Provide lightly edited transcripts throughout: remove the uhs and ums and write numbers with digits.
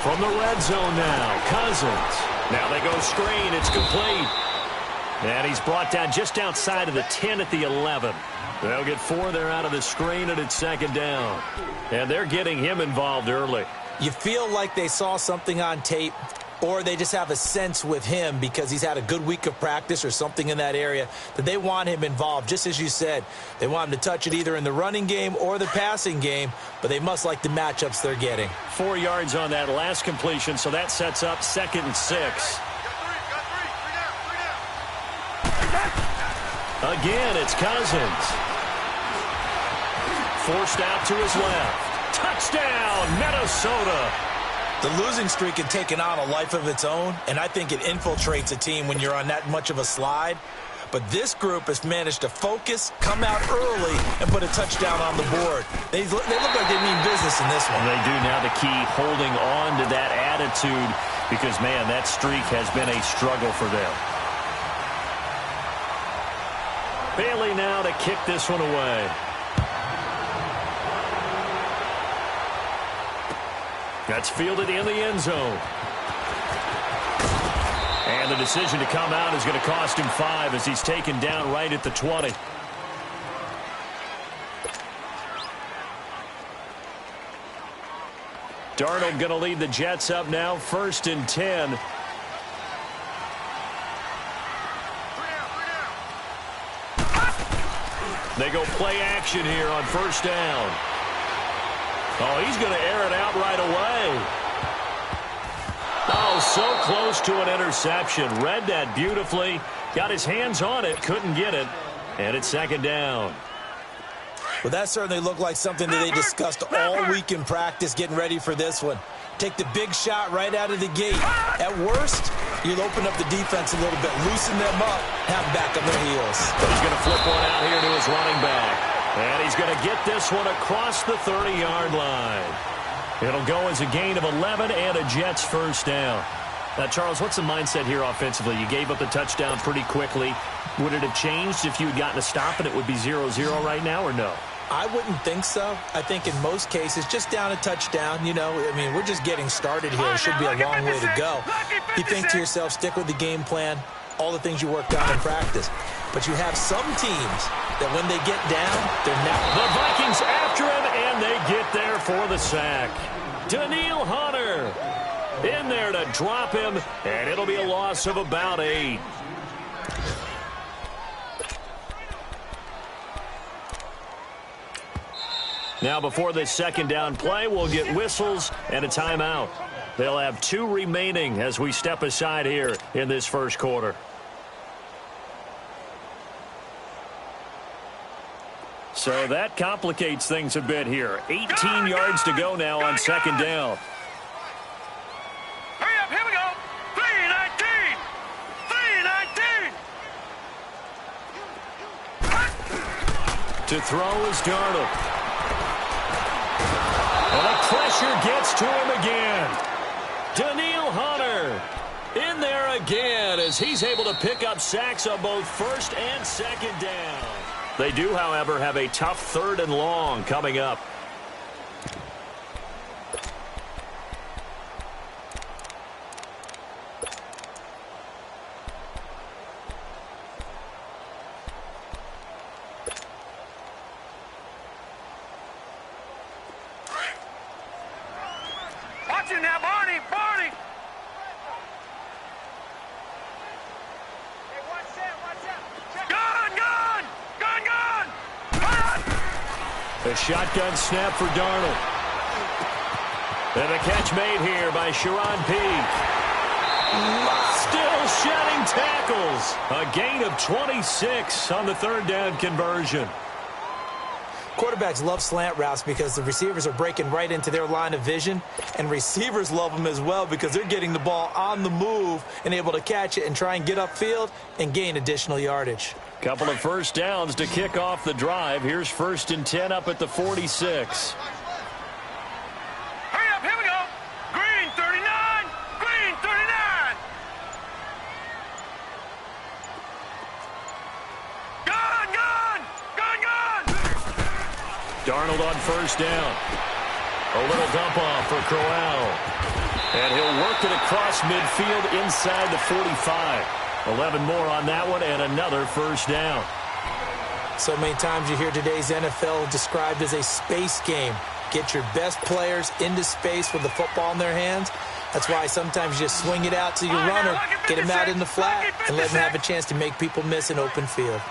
From the red zone now, Cousins. Now they go screen. It's complete. And he's brought down just outside of the 10 at the 11. They'll get 4 there out of the screen, and it's second down. And they're getting him involved early. You feel like they saw something on tape, or they just have a sense with him because he's had a good week of practice or something in that area that they want him involved. Just as you said, they want him to touch it either in the running game or the passing game, but they must like the matchups they're getting. 4 yards on that last completion, so that sets up 2nd and 6. Again, it's Cousins. Forced out to his left. Touchdown, Minnesota. The losing streak had taken on a life of its own, and I think it infiltrates a team when you're on that much of a slide. But this group has managed to focus, come out early, and put a touchdown on the board. They look like they mean business in this one. They do. Now the key, holding on to that attitude, because, man, that streak has been a struggle for them. Bailey now to kick this one away. That's fielded in the end zone. And the decision to come out is going to cost him 5 as he's taken down right at the 20. Darnold going to lead the Jets up now, 1st and 10. They go play action here on 1st down. Oh, he's going to air it out right away. Oh, so close to an interception. Read that beautifully. Got his hands on it, couldn't get it. And it's 2nd down. Well, that certainly looked like something that they discussed all week in practice, getting ready for this one. Take the big shot right out of the gate. At worst, you'll open up the defense a little bit, loosen them up, have back on their heels. He's going to flip one out here to his running back. And he's going to get this one across the 30-yard line. It'll go as a gain of 11 and a Jets 1st down. Now, Charles, what's the mindset here offensively? You gave up the touchdown pretty quickly. Would it have changed if you had gotten a stop and it would be 0-0 right now, or no? I wouldn't think so. I think in most cases, just down a touchdown, you know, I mean, we're just getting started here. It should be a long way to go. You think to yourself, stick with the game plan, all the things you worked on in practice. But you have some teams that when they get down, they're not. The Vikings after him, and they get there for the sack. Danielle Hunter in there to drop him, and it'll be a loss of about 8. Now, before this 2nd down play, we'll get whistles and a timeout. They'll have 2 remaining as we step aside here in this 1st quarter. So that complicates things a bit here. 18 yards to go now on 2nd down. Hurry up, here we go. 3-19. 3-19. To throw is Darnold. And the pressure gets to him again. Danielle Hunter in there again as he's able to pick up sacks on both 1st and 2nd down. They do, however, have a tough 3rd and long coming up. Watch it now, Barney. Barney. Hey, watch that. Gun. A shotgun snap for Darnold. And a catch made here by Sharon Peake. Still shedding tackles. A gain of 26 on the 3rd down conversion. Quarterbacks love slant routes because the receivers are breaking right into their line of vision, and receivers love them as well because they're getting the ball on the move and able to catch it and try and get upfield and gain additional yardage. Couple of 1st downs to kick off the drive. Here's 1st and 10 up at the 46. Hurry up, here we go. Green 39. Green 39. Darnold on first down. A little dump off for Crowell. And he'll work it across midfield inside the 45. 11 more on that one and another first down. So many times you hear today's NFL described as a space game. Get your best players into space with the football in their hands. That's why sometimes you just swing it out to your runner, get him out in the flat, and let him have a chance to make people miss an open field.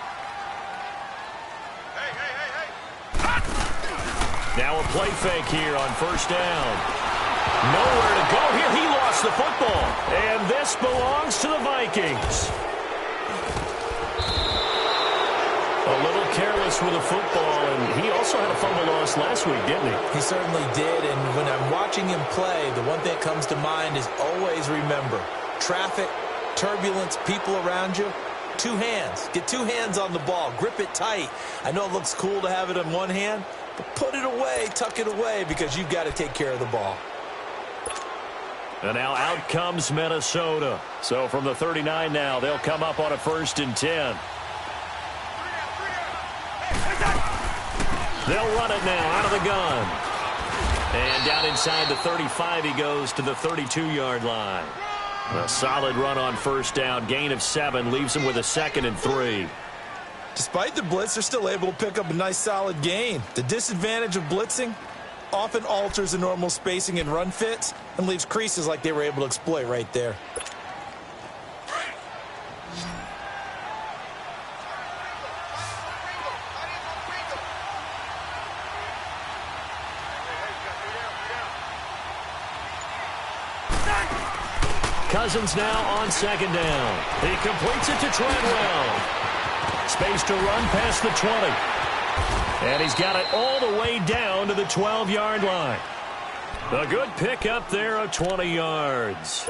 Now a play fake here on first down. Nowhere to go here. He lost the football. And this belongs to the Vikings. A little careless with the football, and he also had a fumble loss last week, didn't he? He certainly did, and when I'm watching him play, the one thing that comes to mind is always remember, traffic, turbulence, people around you, two hands. Get two hands on the ball. Grip it tight. I know it looks cool to have it in one hand, but put it away, tuck it away, because you've got to take care of the ball. And now out comes Minnesota. So from the 39 now, they'll come up on a 1st and 10. They'll run it now out of the gun. And down inside the 35 he goes to the 32-yard line. A solid run on first down. Gain of 7 leaves him with a 2nd and 3. Despite the blitz, they're still able to pick up a nice solid gain. The disadvantage of blitzing often alters the normal spacing and run fits and leaves creases like they were able to exploit right there. Cousins now on 2nd down. He completes it to Treadwell. Space to run past the 20. And he's got it all the way down to the 12-yard line. A good pick up there of 20 yards.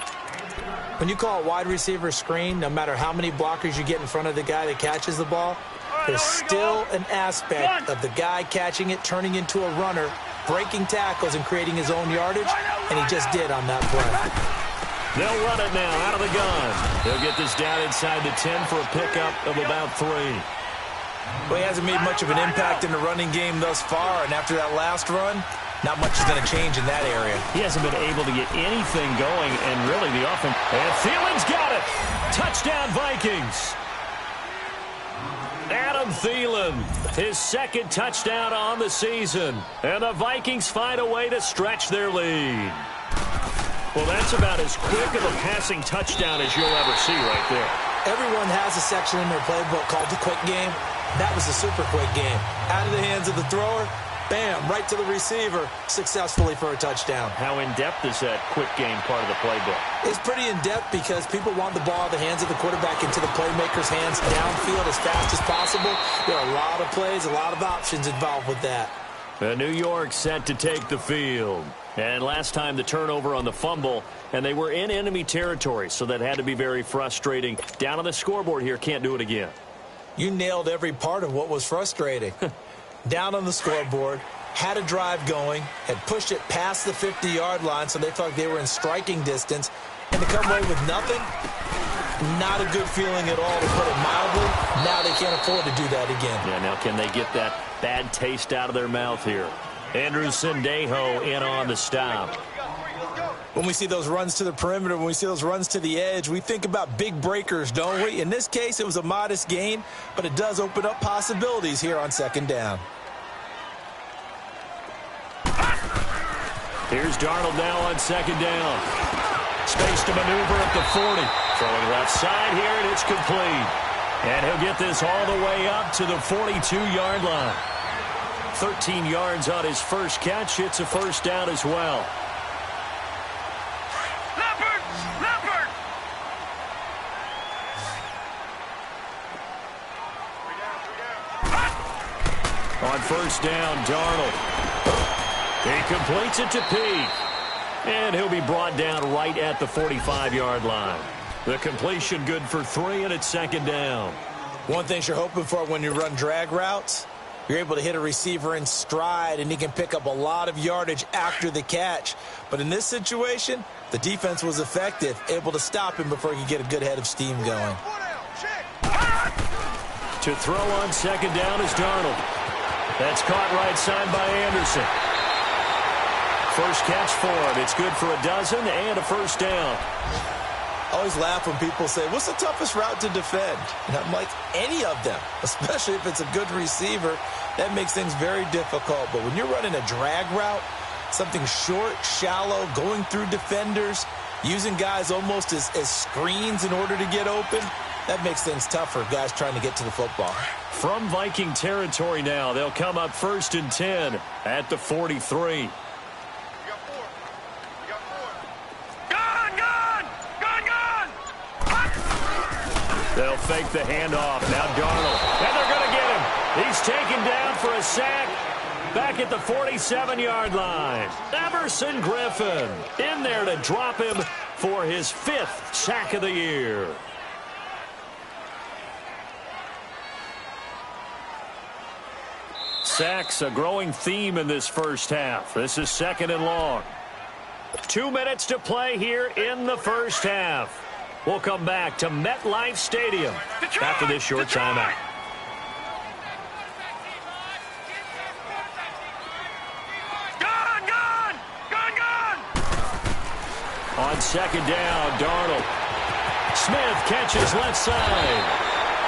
When you call a wide receiver screen, no matter how many blockers you get in front of the guy that catches the ball, there's still an aspect of the guy catching it, turning into a runner, breaking tackles and creating his own yardage, and he just did on that play. They'll run it now out of the gun. They'll get this down inside the 10 for a pickup of about 3. Well, he hasn't made much of an impact in the running game thus far, and after that last run, not much is going to change in that area. He hasn't been able to get anything going, and really the offense. And Thielen's got it. Touchdown, Vikings. Adam Thielen, his 2nd touchdown on the season. And the Vikings find a way to stretch their lead. Well, that's about as quick of a passing touchdown as you'll ever see right there. Everyone has a section in their playbook called the quick game. That was a super quick game. Out of the hands of the thrower, bam, right to the receiver, successfully for a touchdown. How in-depth is that quick game part of the playbook? It's pretty in-depth because people want the ball in the hands of the quarterback into the playmaker's hands downfield as fast as possible. There are a lot of plays, a lot of options involved with that. New York set to take the field. And last time the turnover on the fumble, and they were in enemy territory, so that had to be very frustrating. Down on the scoreboard here, can't do it again. You nailed every part of what was frustrating. Down on the scoreboard, had a drive going, had pushed it past the 50-yard line, so they felt like they were in striking distance, and to come away with nothing, not a good feeling at all, to put it mildly. Now they can't afford to do that again. Yeah, now can they get that bad taste out of their mouth here? Andrew Sendejo in on the stop. When we see those runs to the perimeter, when we see those runs to the edge, we think about big breakers, don't we? In this case, it was a modest gain, but it does open up possibilities here on 2nd down. Here's Darnold now on 2nd down. Space to maneuver at the 40. Throwing left side here, and it's complete. And he'll get this all the way up to the 42-yard line. 13 yards on his first catch. It's a first down as well. Leopard! On first down, Darnold. He completes it to Peake. And he'll be brought down right at the 45-yard line. The completion good for 3, and it's 2nd down. One thing you're hoping for when you run drag routes, you're able to hit a receiver in stride, and he can pick up a lot of yardage after the catch. But in this situation, the defense was effective, able to stop him before he could get a good head of steam going. To throw on 2nd down is Darnold. That's caught right side by Anderson. First catch for him. It's good for a dozen and a first down. I always laugh when people say, what's the toughest route to defend? And I'm like, any of them, especially if it's a good receiver. That makes things very difficult. But when you're running a drag route, something short, shallow, going through defenders, using guys almost as screens in order to get open, that makes things tough for guys trying to get to the football. From Viking territory now, they'll come up 1st and 10 at the 43. They'll fake the handoff. Now Darnold. And they're going to get him. He's taken down for a sack back at the 47-yard line. Everson Griffin in there to drop him for his 5th sack of the year. Sacks, a growing theme in this first half. This is 2nd and long. 2 minutes to play here in the first half. We'll come back to MetLife Stadium after this short timeout. On 2nd down, Darnold. Smith catches left side.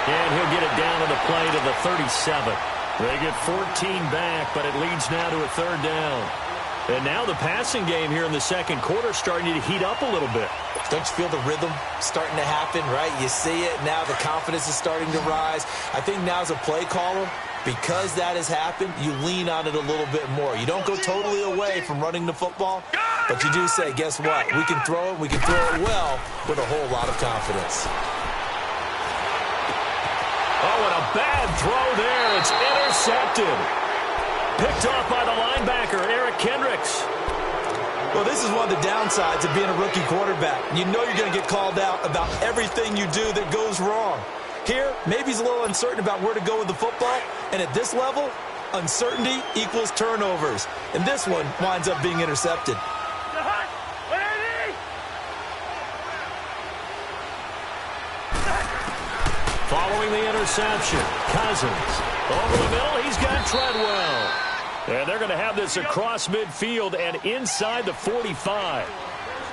And he'll get it down to the play to the 37. They get 14 back, but it leads now to a 3rd down. And now the passing game here in the second quarter starting to heat up a little bit. Don't you feel the rhythm starting to happen, right? You see it. Now the confidence is starting to rise. I think now as a play caller, because that has happened, you lean on it a little bit more. You don't go totally away from running the football, but you do say, guess what? We can throw it. We can throw it well with a whole lot of confidence. Oh, and a bad throw there. It's intercepted. Picked off by the linebacker, Eric Kendricks. Well, this is one of the downsides of being a rookie quarterback. You know you're going to get called out about everything you do that goes wrong. Here, maybe he's a little uncertain about where to go with the football. And at this level, uncertainty equals turnovers. And this one winds up being intercepted. Following the interception, Cousins. Over the middle, he's got Treadwell. And they're going to have this across midfield and inside the 45.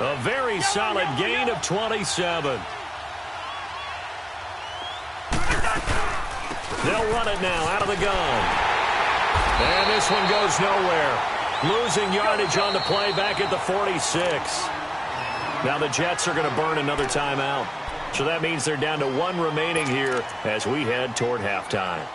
A very solid gain of 27. They'll run it now out of the gun. And this one goes nowhere. Losing yardage on the play back at the 46. Now the Jets are going to burn another timeout. So that means they're down to 1 remaining here as we head toward halftime.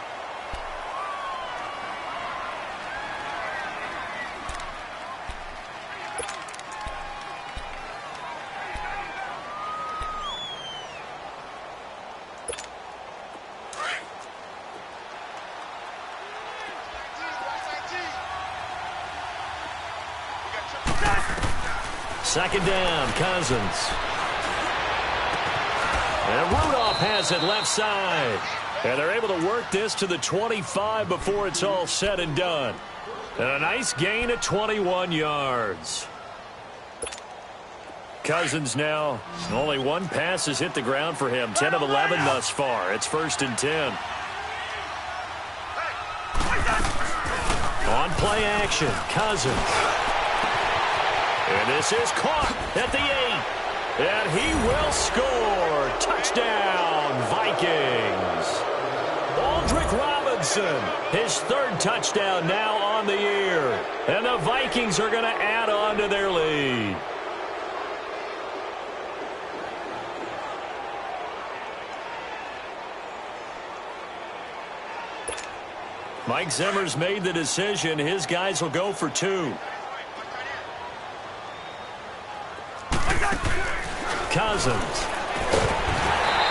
Second down, Cousins. And Rudolph has it left side. And they're able to work this to the 25 before it's all said and done. And a nice gain of 21 yards. Cousins now, only 1 pass has hit the ground for him. 10 of 11 thus far. It's 1st and 10. On play action, Cousins. And this is caught at the 8. And he will score. Touchdown, Vikings. Aldrick Robinson, his 3rd touchdown now on the year. And the Vikings are going to add on to their lead. Mike Zimmer's made the decision. His guys will go for 2. Cousins.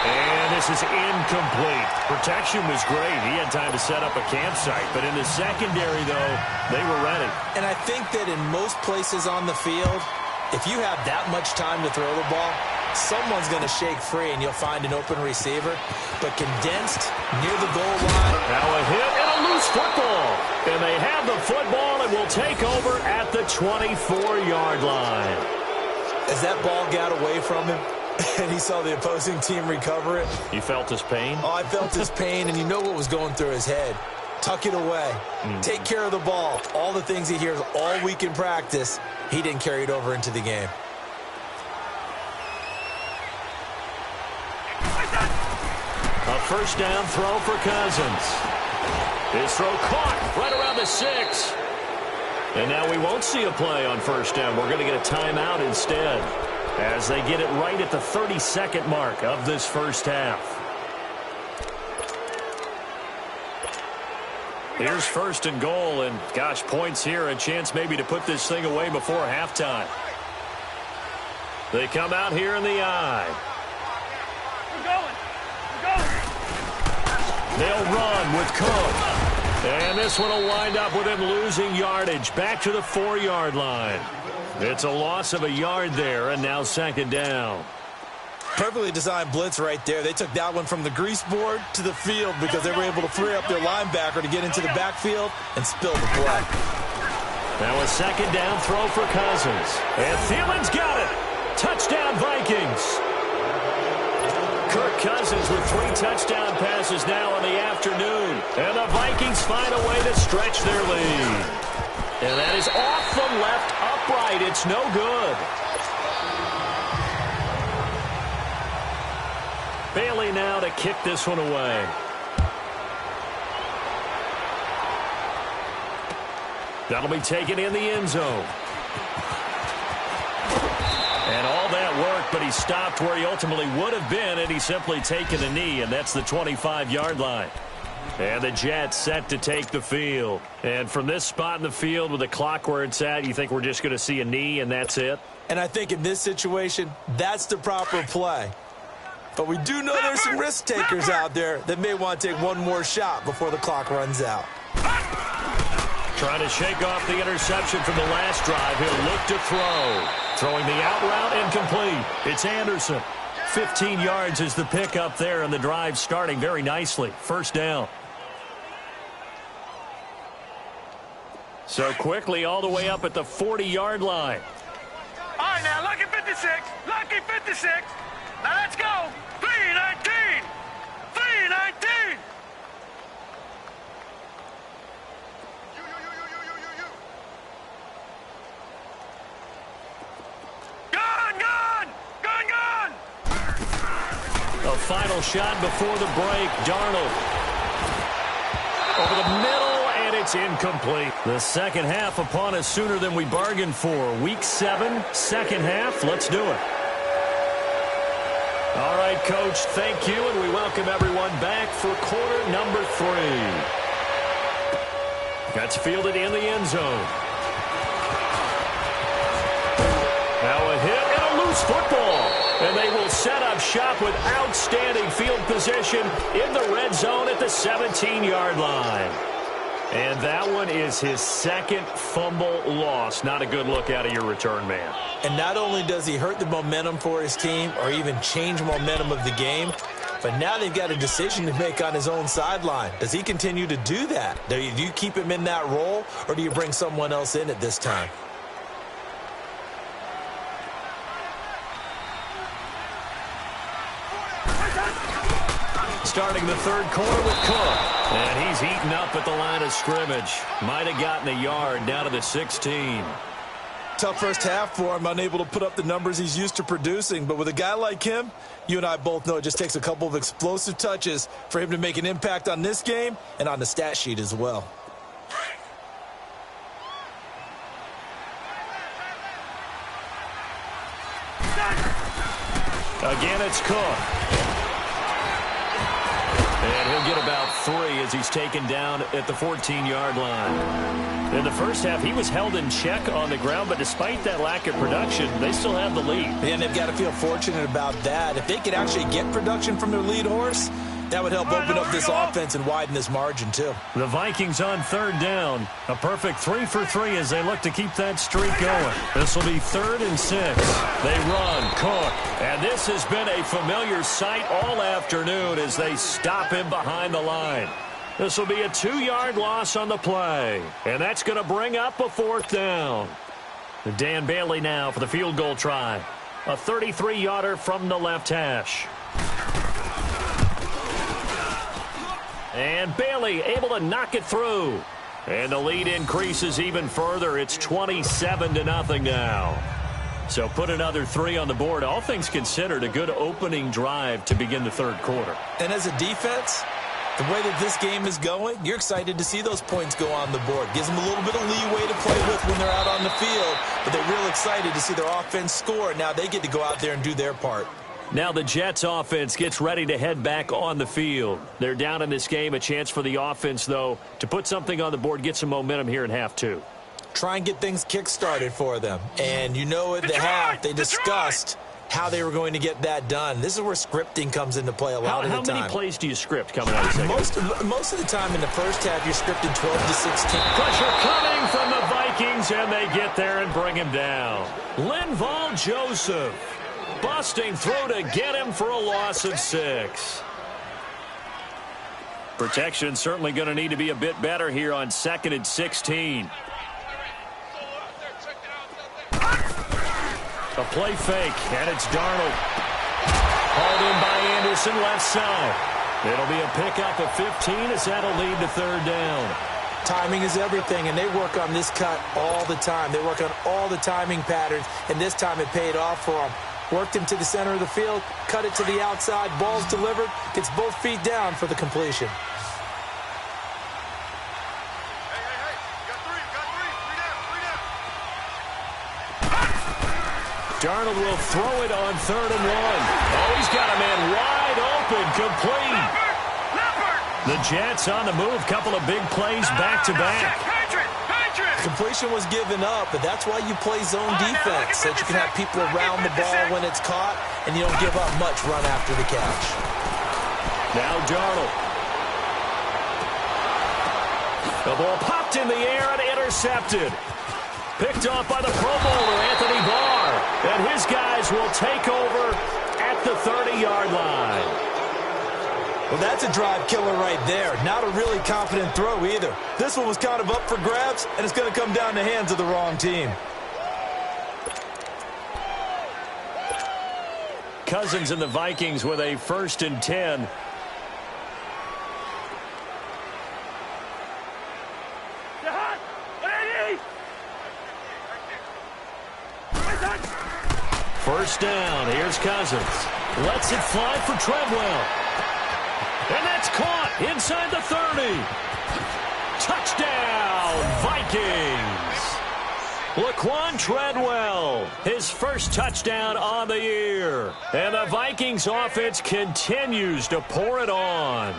And this is incomplete. Protection was great. He had time to set up a campsite. But in the secondary, though, they were ready. And I think that in most places on the field, if you have that much time to throw the ball, someone's going to shake free and you'll find an open receiver. But condensed near the goal line. Now a hit and a loose football. And they have the football and will take over at the 24-yard line. As that ball got away from him and he saw the opposing team recover it. You felt his pain? Oh, I felt his pain, and you know what was going through his head. tuck it away, take care of the ball. All the things he hears all week in practice, he didn't carry it over into the game. A first down throw for Cousins. His throw caught right around the 6. And now we won't see a play on first down. We're going to get a timeout instead as they get it right at the 30-second mark of this first half. Here's first and goal, and gosh, points here, a chance maybe to put this thing away before halftime. They come out here in the eye. They'll run with Cook. And this one will wind up with him losing yardage back to the 4-yard line. It's a loss of a yard there, and now second down. Perfectly designed blitz right there. They took that one from the grease board to the field because they were able to free up their linebacker to get into the backfield and spill the play. Now a second down throw for Cousins. And Thielen's got it. Touchdown, Vikings. Kirk Cousins with 3 touchdown passes now in the afternoon. And the Vikings find a way to stretch their lead. And that is off the left upright. It's no good. Bailey now to kick this one away. That'll be taken in the end zone. And all that work, but he stopped where he ultimately would have been had he simply taken a knee, and that's the 25-yard line. And the Jets set to take the field. And from this spot in the field with the clock where it's at, you think we're just going to see a knee and that's it? And I think in this situation, that's the proper play. But we do know there's some risk takers out there that may want to take one more shot before the clock runs out. Trying to shake off the interception from the last drive. He'll look to throw. Throwing the out route incomplete. It's Anderson. 15 yards is the pickup there, and the drive starting very nicely. First down. So quickly all the way up at the 40-yard line. All right, now, lucky 56. Lucky 56. Now, let's go. 3-19. 3-19. A final shot before the break. Darnold over the middle, and it's incomplete. The second half upon us sooner than we bargained for. Week 7, second half. Let's do it. All right, Coach, thank you, and we welcome everyone back for quarter number 3. That's fielded in the end zone. Now a hit and a loose football. And they will set up shop with outstanding field position in the red zone at the 17-yard line. And that one is his second fumble loss. Not a good look out of your return man. And not only does he hurt the momentum for his team or even change momentum of the game, but now they've got a decision to make on his own sideline. Does he continue to do that? Do you keep him in that role, or do you bring someone else in at this time? Starting the third quarter with Cook. And he's eaten up at the line of scrimmage. Might have gotten a yard down to the 16. Tough first half for him, unable to put up the numbers he's used to producing. But with a guy like him, you and I both know it just takes a couple of explosive touches for him to make an impact on this game and on the stat sheet as well. Again, it's Cook. And he'll get about 3 as he's taken down at the 14-yard line. In the first half, he was held in check on the ground, but despite that lack of production, they still have the lead. And they've got to feel fortunate about that. If they could actually get production from their lead horse, that would help open up this offense and widen this margin, too. The Vikings on third down. A perfect 3 for 3 as they look to keep that streak going. This will be 3rd and 6. They run, Cook. And this has been a familiar sight all afternoon as they stop him behind the line. This will be a 2-yard loss on the play. And that's going to bring up a 4th down. Dan Bailey now for the field goal try. A 33-yarder from the left hash. And Bailey able to knock it through. And the lead increases even further. It's 27-0 now. So put another 3 on the board. All things considered, a good opening drive to begin the third quarter. And as a defense, the way that this game is going, you're excited to see those points go on the board. Gives them a little bit of leeway to play with when they're out on the field, but they're real excited to see their offense score. Now they get to go out there and do their part. Now the Jets offense gets ready to head back on the field. They're down in this game. A chance for the offense, though, to put something on the board, get some momentum here in half 2. Try and get things kick-started for them. And you know at the half, they discussed how they were going to get that done. This is where scripting comes into play a lot of the time. How many plays do you script coming out of the second? Most of the time in the first half, you're scripting 12 to 16. Pressure coming from the Vikings, and they get there and bring him down. Linval Joseph busting through to get him for a loss of 6. Protection certainly going to need to be a bit better here on 2nd and 16. A play fake, and it's Darnold. Hauled in by Anderson, left side. It'll be a pickup of 15 as that'll lead to 3rd down. Timing is everything, and they work on this cut all the time. They work on all the timing patterns, and this time it paid off for them. Worked him to the center of the field, cut it to the outside, ball's delivered, gets both feet down for the completion. Darnold will throw it on 3rd and 1. Oh, he's got a man wide open, complete. The Jets on the move, couple of big plays back-to-back. Completion was given up, but that's why you play zone defense, so that you can have people around the ball when it's caught, and you don't give up much run after the catch. Now Darnold. The ball popped in the air and intercepted. Picked off by the Pro Bowler, Anthony Barr. And his guys will take over at the 30-yard line. Well, that's a drive killer right there. Not a really confident throw either. This one was kind of up for grabs, and it's going to come down the hands of the wrong team. Cousins and the Vikings with a 1st and 10. First down. Here's Cousins. Lets it fly for Treadwell. And that's caught inside the 30. Touchdown, Vikings. Laquan Treadwell, his first touchdown on the year. And the Vikings offense continues to pour it on.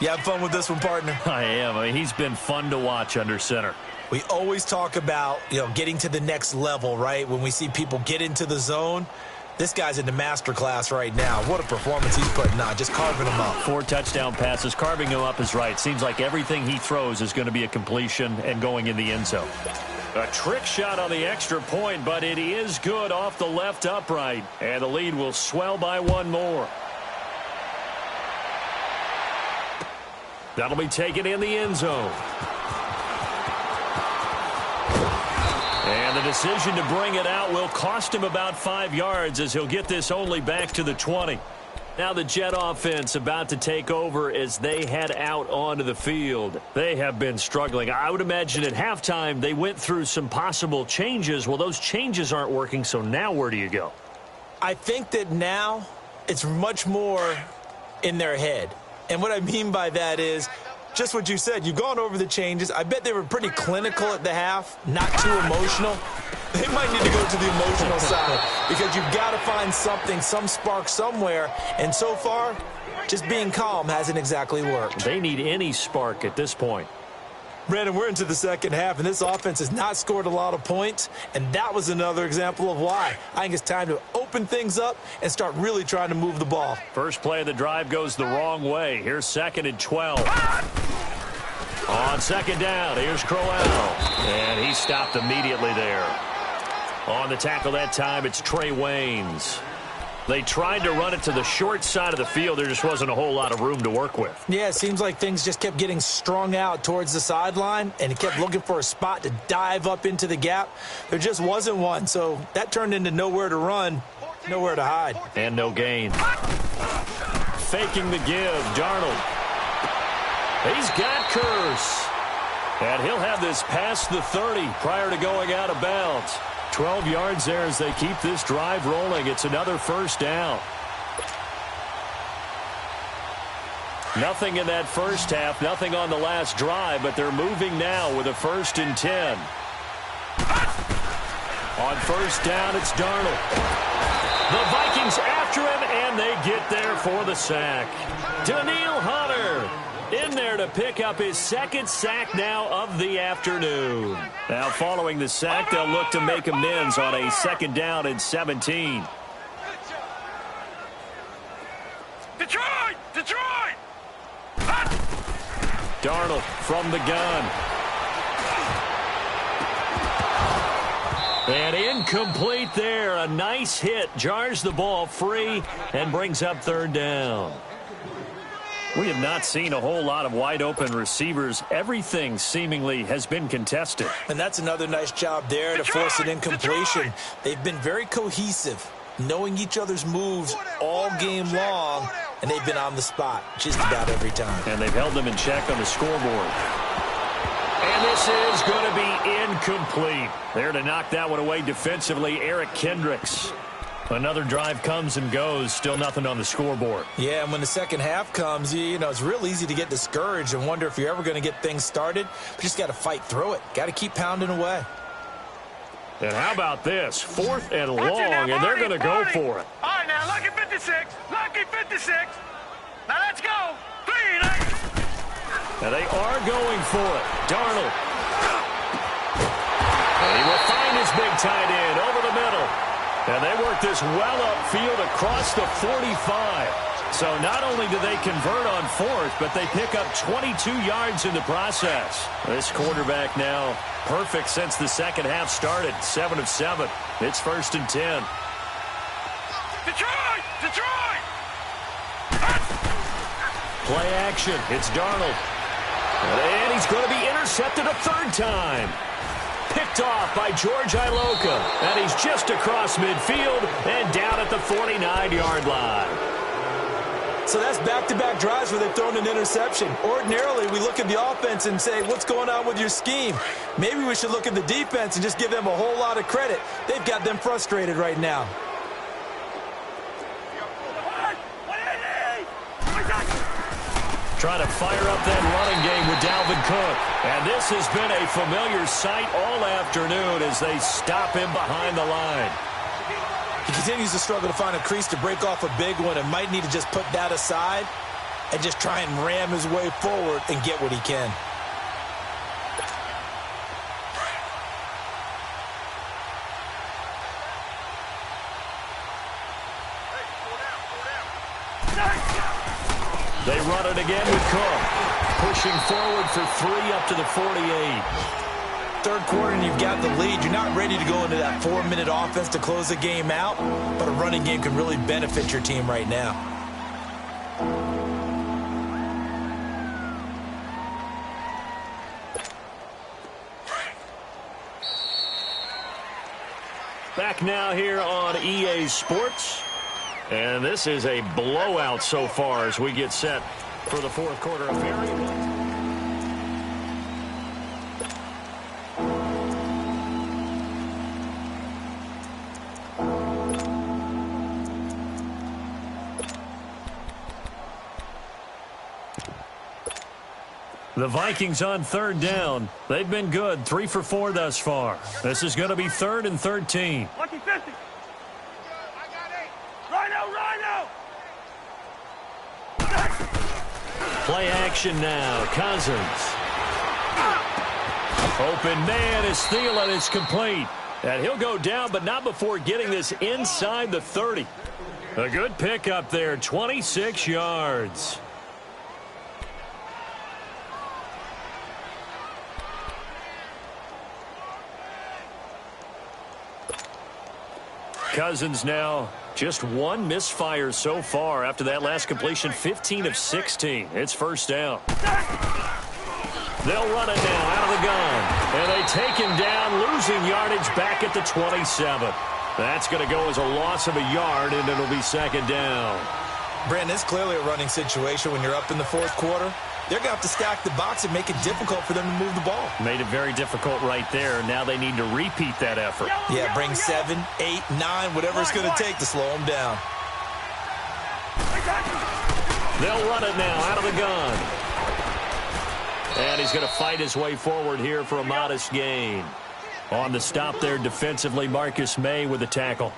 You have fun with this one, partner? I am. I mean, he's been fun to watch under center. We always talk about, getting to the next level, right? When we see people get into the zone. This guy's in the master class right now. What a performance he's putting on, just carving them up. 4 touchdown passes. Carving him up is right. Seems like everything he throws is going to be a completion and going in the end zone. A trick shot on the extra point, but it is good off the left upright. And the lead will swell by 1 more. That'll be taken in the end zone. And the decision to bring it out will cost him about 5 yards as he'll get this only back to the 20. Now the Jet offense about to take over as they head out onto the field. They have been struggling. I would imagine at halftime they went through some possible changes. Well, those changes aren't working, so now where do you go? I think that now it's much more in their head. And what I mean by that is just what you said. You've gone over the changes. I bet they were pretty clinical at the half, not too emotional. They might need to go to the emotional side because you've got to find something, some spark somewhere. And so far, just being calm hasn't exactly worked. They need any spark at this point. Brandon, we're into the second half, and this offense has not scored a lot of points, and that was another example of why. I think it's time to open things up and start really trying to move the ball. First play of the drive goes the wrong way. Here's 2nd and 12. On 2nd down, here's Crowell, and he stopped immediately there. On the tackle that time, it's Trey Waynes. They tried to run it to the short side of the field. There just wasn't a whole lot of room to work with. Yeah, it seems like things just kept getting strung out towards the sideline, and he kept looking for a spot to dive up into the gap. There just wasn't one, so that turned into nowhere to run, nowhere to hide. And no gain. Faking the give, Darnold. He's got Curse. And he'll have this past the 30 prior to going out of bounds. 12 yards there as they keep this drive rolling. It's another first down. Nothing in that first half, nothing on the last drive, but they're moving now with a 1st and 10. On first down, it's Darnold. The Vikings after him, and they get there for the sack. Daniil Hunter in there to pick up his 2nd sack now of the afternoon. Now following the sack, they'll look to make amends on a 2nd down and 17. Detroit! Detroit! Darnold from the gun. And incomplete there. A nice hit. Jars the ball free and brings up 3rd down. We have not seen a whole lot of wide-open receivers. Everything seemingly has been contested. And that's another nice job there to force an incompletion. They've been very cohesive, knowing each other's moves all game long, and they've been on the spot just about every time. And they've held them in check on the scoreboard. And this is going to be incomplete. There to knock that one away defensively, Eric Kendricks. Another drive comes and goes, still nothing on the scoreboard. Yeah, and when the second half comes, you know, it's real easy to get discouraged and wonder if you're ever going to get things started. But you just got to fight through it. Got to keep pounding away. And how about this? 4th and long, and they're going to go for it. All right, now, lucky 56. Lucky 56. Now, let's go. 3, 9. And they are going for it. Darnold. And he will find his big tight end over the middle. And they work this well upfield across the 45. So not only do they convert on 4th, but they pick up 22 yards in the process. This quarterback now perfect since the second half started. 7 of 7. It's 1st and 10. Detroit! Detroit! Play action. It's Darnold. And he's going to be intercepted a 3rd time. Picked off by George Iloka. And he's just across midfield and down at the 49-yard line. So that's back-to-back drives where they've thrown an interception. Ordinarily, we look at the offense and say, what's going on with your scheme? Maybe we should look at the defense and just give them a whole lot of credit. They've got them frustrated right now. Trying to fire up that running game with Dalvin Cook. And this has been a familiar sight all afternoon as they stop him behind the line. He continues to struggle to find a crease to break off a big one and might need to just put that aside and just try and ram his way forward and get what he can. They run it again with Cook. Pushing forward for 3 up to the 48. Third quarter and you've got the lead. You're not ready to go into that 4-minute offense to close the game out, but a running game can really benefit your team right now. Back now here on EA Sports. And this is a blowout so far as we get set for the 4th quarter of variable. The Vikings on 3rd down. They've been good, 3 for 4 thus far. This is going to be 3rd and 13. Lucky 50. Rhino! Play action now. Cousins. Open man is Thielen. It's complete. And he'll go down, but not before getting this inside the 30. A good pickup there, 26 yards. Cousins now just 1 misfire so far after that last completion, 15 of 16. It's 1st down. They'll run it now out of the gun. And they take him down, losing yardage back at the 27. That's going to go as a loss of a yard, and it'll be 2nd down. Brandon, it's clearly a running situation when you're up in the fourth quarter. They're going to have to stack the box and make it difficult for them to move the ball. Made it very difficult right there. Now they need to repeat that effort. Yeah, bring 7, 8, 9, whatever it's going to take to slow them down. They'll run it now out of the gun. And he's going to fight his way forward here for a modest gain. On the stop there defensively, Marcus May with the tackle.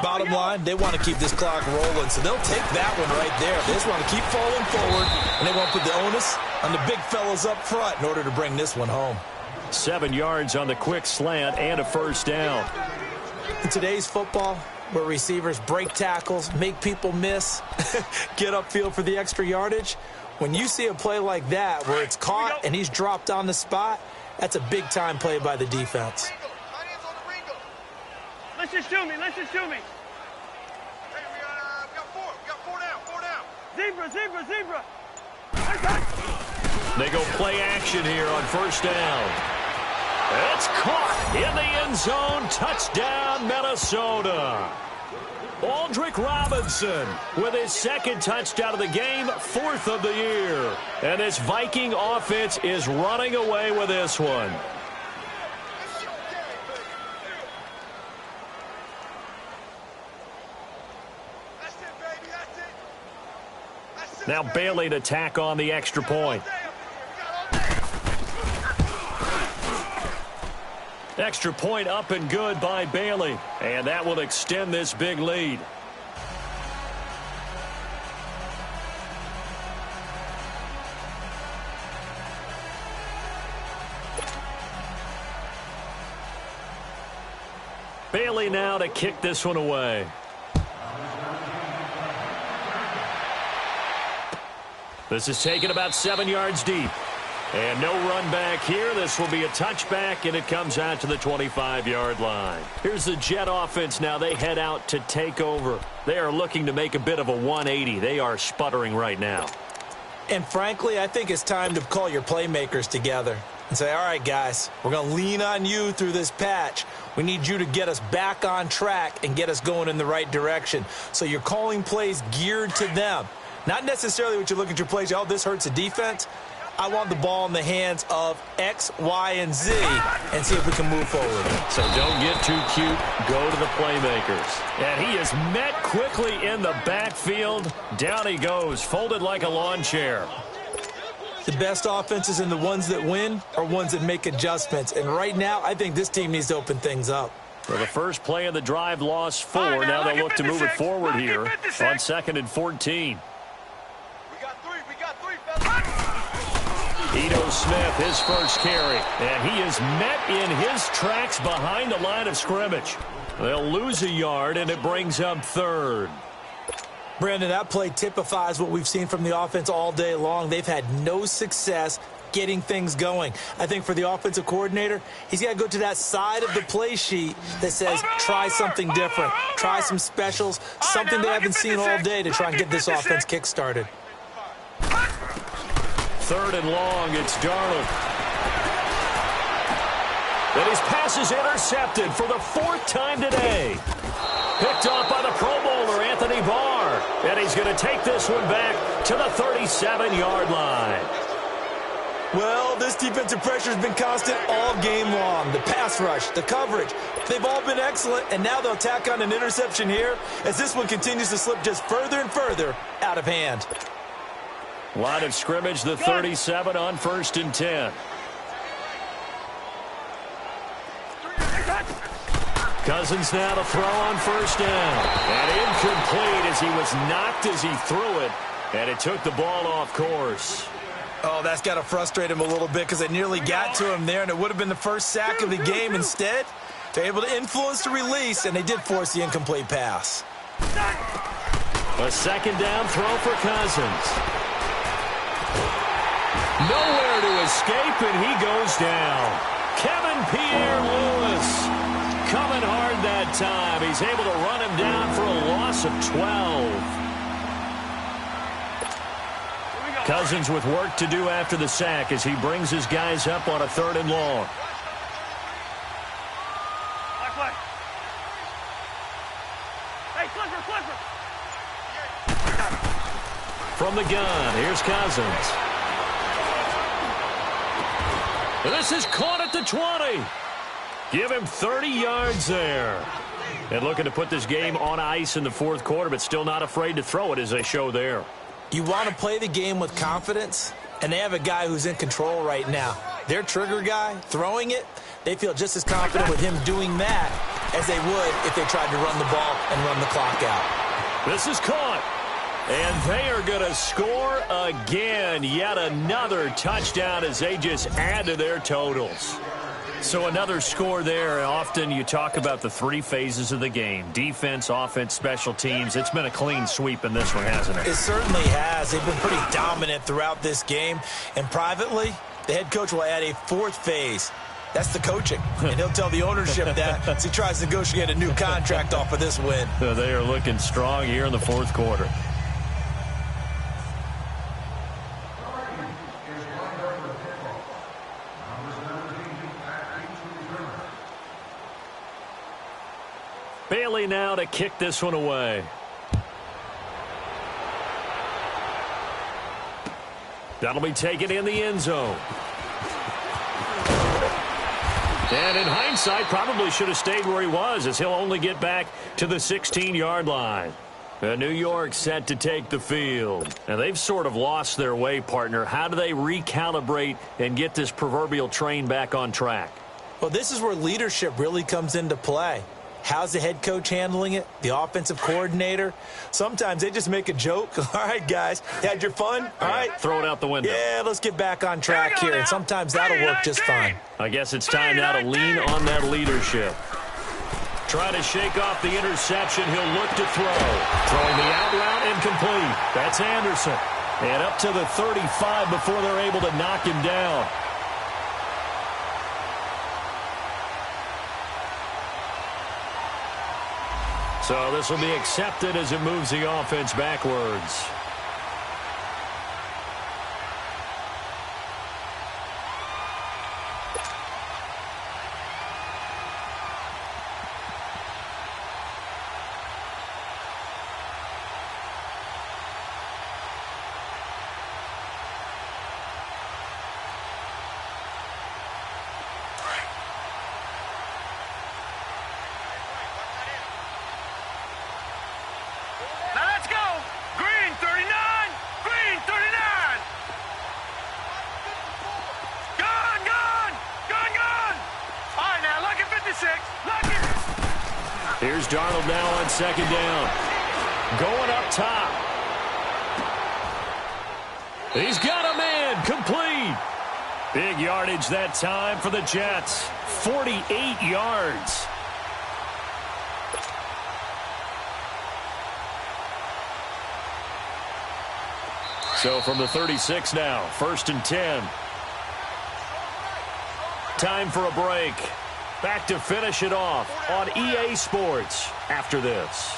Bottom line, they want to keep this clock rolling, so they'll take that one right there. They just want to keep falling forward, and they want to put the onus on the big fellas up front in order to bring this one home. 7 yards on the quick slant and a first down. In today's football, where receivers break tackles, make people miss, get upfield for the extra yardage, when you see a play like that where it's caught and he's dropped on the spot, that's a big-time play by the defense. Listen to me. Hey, we got 4. We got 4 down. Zebra. They go play action here on first down. It's caught in the end zone. Touchdown, Minnesota. Aldrick Robinson with his second touchdown of the game, 4th of the year. And this Viking offense is running away with this one. Now Bailey to tack on the extra point. Extra point up and good by Bailey. And that will extend this big lead. Bailey now to kick this one away. This is taken about 7 yards deep. And no run back here. This will be a touchback, and it comes out to the 25-yard line. Here's the Jet offense now. They head out to take over. They are looking to make a bit of a 180. They are sputtering right now. And frankly, I think it's time to call your playmakers together and say, all right, guys, we're going to lean on you through this patch. We need you to get us back on track and get us going in the right direction. So you're calling plays geared to them. Not necessarily what you look at your plays, oh, this hurts the defense. I want the ball in the hands of X, Y, and Z and see if we can move forward. So don't get too cute. Go to the playmakers. And he is met quickly in the backfield. Down he goes, folded like a lawn chair. The best offenses and the ones that win are ones that make adjustments. And right now, I think this team needs to open things up. For the first play of the drive, lost 4. Now they'll look to move it forward here on 2nd and 14. Ito Smith, his first carry, and he is met in his tracks behind the line of scrimmage. They'll lose a yard, and it brings up 3rd. Brandon, that play typifies what we've seen from the offense all day long. They've had no success getting things going. I think for the offensive coordinator, he's got to go to that side of the play sheet that says try something different, try some specials, something they haven't seen all day to try and get this offense kick-started. 3rd and long, it's Darnold. And his pass is intercepted for the 4th time today. Picked off by the Pro Bowler, Anthony Barr. And he's going to take this one back to the 37-yard line. Well, this defensive pressure has been constant all game long. The pass rush, the coverage, they've all been excellent, and now they'll tack on an interception here as this one continues to slip just further and further out of hand. Line of scrimmage, the 37 on 1st and 10. Cousins now to throw on 1st down. And incomplete as he was knocked as he threw it. And it took the ball off course. Oh, that's got to frustrate him a little bit because it nearly got to him there, and it would have been the first sack of the game. Instead, they're able to influence the release, and they did force the incomplete pass. A 2nd down throw for Cousins. Nowhere to escape, and he goes down. Kevin Pierre-Louis coming hard that time. He's able to run him down for a loss of 12. Cousins with work to do after the sack as he brings his guys up on a 3rd and long. Hey, Clifford! from the gun. Here's Cousins. This is caught at the 20. Give him 30 yards there. And looking to put this game on ice in the fourth quarter, but still not afraid to throw it as they show there. You want to play the game with confidence, and they have a guy who's in control right now. Their trigger guy, throwing it, they feel just as confident with him doing that as they would if they tried to run the ball and run the clock out. This is caught. And they are going to score again. Yet another touchdown as they just add to their totals. So another score there. Often you talk about the three phases of the game. Defense, offense, special teams. It's been a clean sweep in this one, hasn't it? It certainly has. They've been pretty dominant throughout this game. And privately, the head coach will add a fourth phase. That's the coaching. And he'll tell the ownership that as he tries to negotiate a new contract off of this win. They are looking strong here in the fourth quarter. Bailey now to kick this one away. That'll be taken in the end zone. And in hindsight, probably should have stayed where he was, as he'll only get back to the 16-yard line. New York set to take the field. And they've sort of lost their way, partner. How do they recalibrate and get this proverbial train back on track? Well, this is where leadership really comes into play. How's the head coach handling it? The offensive coordinator? Sometimes they just make a joke. All right, guys, had your fun? All right. Throw it out the window. Yeah, let's get back on track here. And sometimes that'll work just fine. I guess it's time now to lean on that leadership. Trying to shake off the interception. He'll look to throw. Throwing the out route incomplete. That's Anderson. And up to the 35 before they're able to knock him down. So this will be accepted as it moves the offense backwards. Here's Darnold now on second down. Going up top. He's got a man. Complete. Big yardage that time for the Jets. 48 yards. So from the 36 now, 1st and 10. Time for a break. Back to finish it off on EA Sports after this.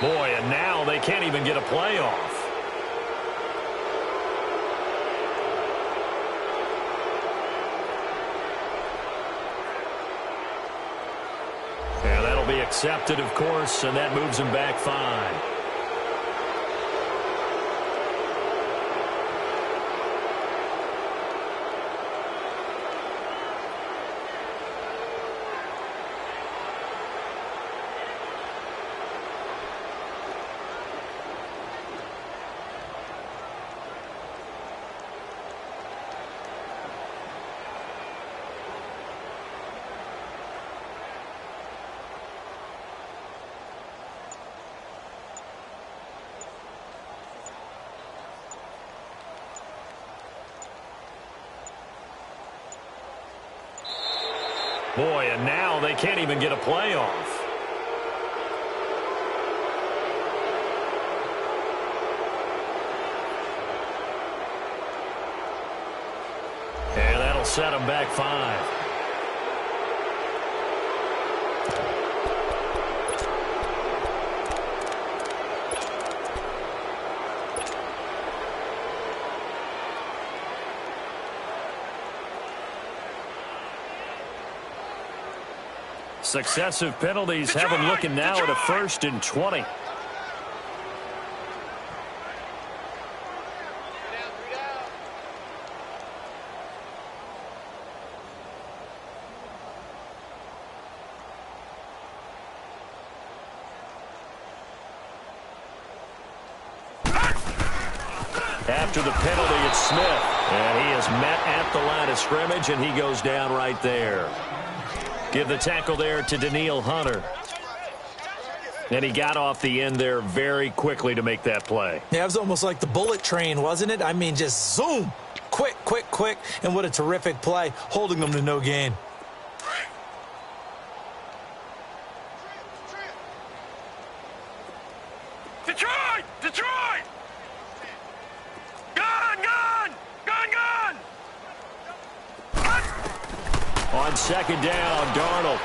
Boy, and now they can't even get a playoff. And that'll be accepted, of course, and that moves them back 5. Boy, and now they can't even get a playoff. That'll set them back 5. Successive penalties have him looking now at a 1st and 20. After the penalty, it's Smith. And he is met at the line of scrimmage, and he goes down right there. Give the tackle there to Danielle Hunter. And he got off the end there very quickly to make that play. Yeah, it was almost like the bullet train, wasn't it? I mean, just zoom. Quick, quick, quick. And what a terrific play, holding them to no gain. Detroit! Detroit! Gun! Gun! Gun! Gun! On 2nd down, Darnold.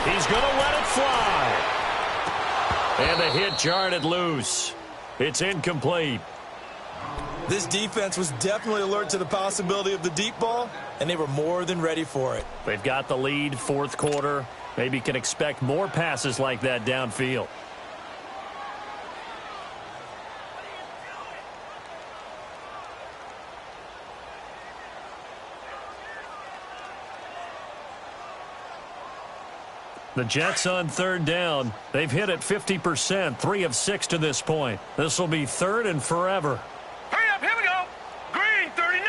He's going to let it fly. And the hit jarred it loose. It's incomplete. This defense was definitely alert to the possibility of the deep ball, and they were more than ready for it. They've got the lead, 4th quarter. Maybe can expect more passes like that downfield. The Jets on 3rd down. They've hit it 50%, 3 of 6 to this point. This will be 3rd and forever. Hurry up, here we go. Green, 39.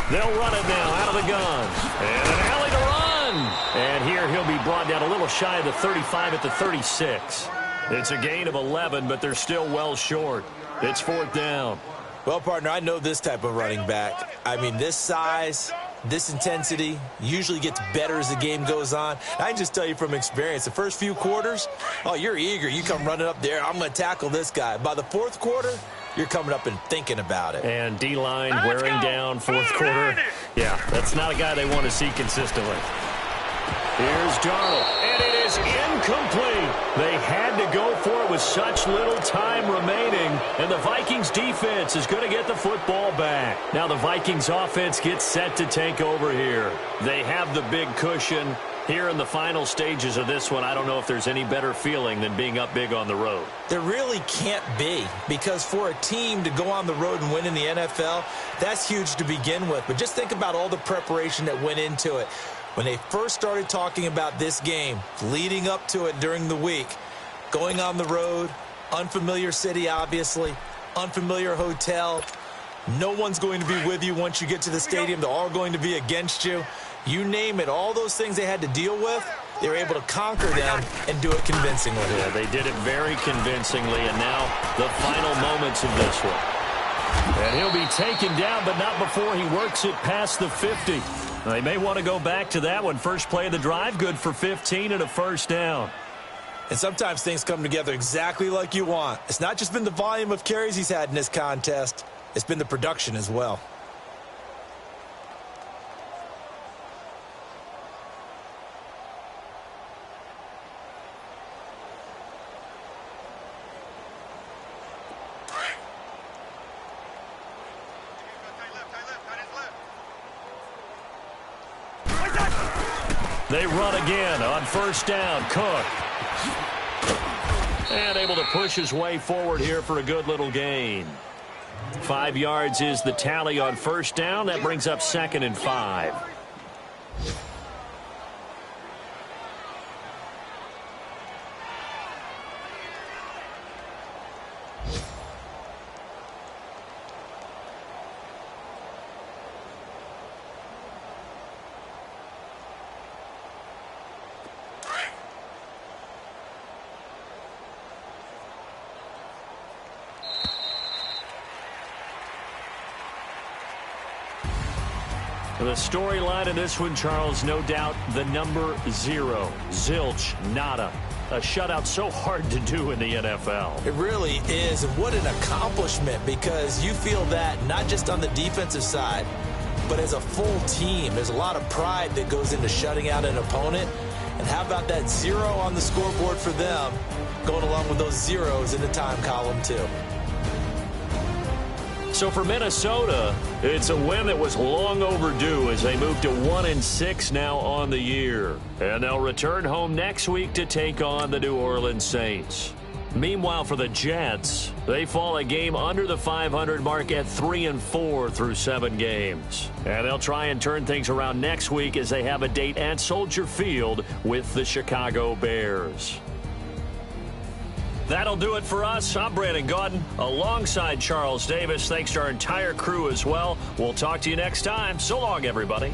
They'll run it now out of the gun. And an alley to run. And here he'll be brought down a little shy of the 35 at the 36. It's a gain of 11, but they're still well short. It's 4th down. Well, partner, I know this type of running back. I mean, this size, this intensity usually gets better as the game goes on. I can just tell you from experience, the first few quarters, oh, you're eager. You come running up there, I'm going to tackle this guy. By the 4th quarter, you're coming up and thinking about it. And D-line wearing down 4th quarter. Yeah, that's not a guy they want to see consistently. Here's Darnold, and it is incomplete. They had to go for it with such little time remaining, and the Vikings defense is going to get the football back. Now the Vikings offense gets set to take over here. They have the big cushion. Here in the final stages of this one, I don't know if there's any better feeling than being up big on the road. There really can't be, because for a team to go on the road and win in the NFL, that's huge to begin with. But just think about all the preparation that went into it. When they first started talking about this game, leading up to it during the week, going on the road, unfamiliar city, obviously, unfamiliar hotel, no one's going to be with you once you get to the stadium. They're all going to be against you. You name it, all those things they had to deal with, they were able to conquer them and do it convincingly. Yeah, they did it very convincingly, and now the final moments of this one. And he'll be taken down, but not before he works it past the 50. They may want to go back to that one. First play of the drive, good for 15 and a 1st down. And sometimes things come together exactly like you want. It's not just been the volume of carries he's had in this contest. It's been the production as well. They run again on 1st down. Cook. And able to push his way forward here for a good little gain. 5 yards is the tally on 1st down. That brings up 2nd and 5. The storyline in this one, Charles, no doubt the number 0. Zilch, nada. A shutout so hard to do in the NFL. It really is, and what an accomplishment, because you feel that not just on the defensive side, but as a full team, there's a lot of pride that goes into shutting out an opponent. And how about that 0 on the scoreboard for them, going along with those zeros in the time column, too. So for Minnesota, it's a win that was long overdue as they move to 1-6 now on the year. And they'll return home next week to take on the New Orleans Saints. Meanwhile, for the Jets, they fall a game under the 500 mark at 3-4 through 7 games. And they'll try and turn things around next week as they have a date at Soldier Field with the Chicago Bears. That'll do it for us. I'm Brandon Gaudin alongside Charles Davis. Thanks to our entire crew as well. We'll talk to you next time. So long, everybody.